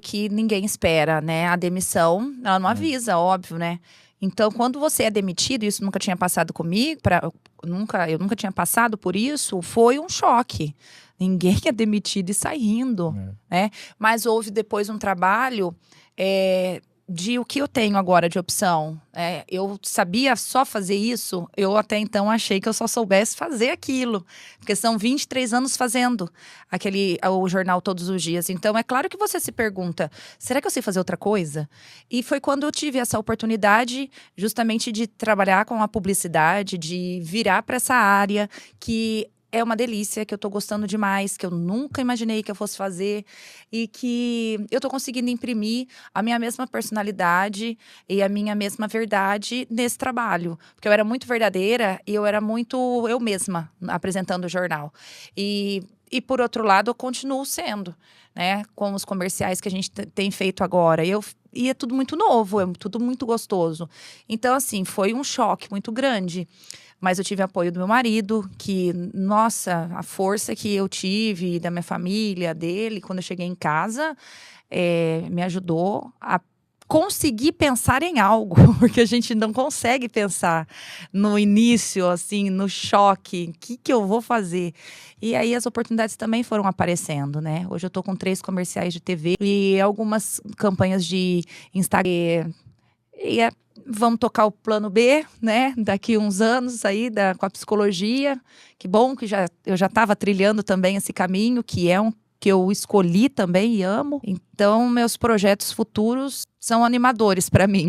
que ninguém espera, né? A demissão, ela não avisa, óbvio, né? Então, quando você é demitido, isso nunca tinha passado comigo, eu nunca tinha passado por isso, foi um choque. Ninguém é demitido e sai rindo, né? Mas houve depois um trabalho de o que eu tenho agora de opção. Eu sabia só fazer isso, eu até então achei que eu só soubesse fazer aquilo. Porque são 23 anos fazendo o jornal todos os dias. Então, é claro que você se pergunta, será que eu sei fazer outra coisa? E foi quando eu tive essa oportunidade justamente de trabalhar com a publicidade, de virar para essa área que é uma delícia, que eu tô gostando demais, que eu nunca imaginei que eu fosse fazer e que eu tô conseguindo imprimir a minha mesma personalidade e a minha mesma verdade nesse trabalho. Porque eu era muito verdadeira e eu era muito eu mesma apresentando o jornal. E por outro lado, eu continuo sendo, né? Com os comerciais que a gente tem feito agora. E é tudo muito novo, é tudo muito gostoso. Então, assim, foi um choque muito grande. Mas eu tive apoio do meu marido, que, nossa, a força que eu tive, da minha família, dele, quando eu cheguei em casa, me ajudou a conseguir pensar em algo, porque a gente não consegue pensar no início, assim, no choque, o que eu vou fazer? E aí as oportunidades também foram aparecendo, né? Hoje eu tô com 3 comerciais de TV e algumas campanhas de Instagram. Vamos tocar o plano B, né? Daqui uns anos aí com a psicologia. Que bom que eu já estava trilhando também esse caminho, que é que eu escolhi também e amo. Então, meus projetos futuros são animadores para mim.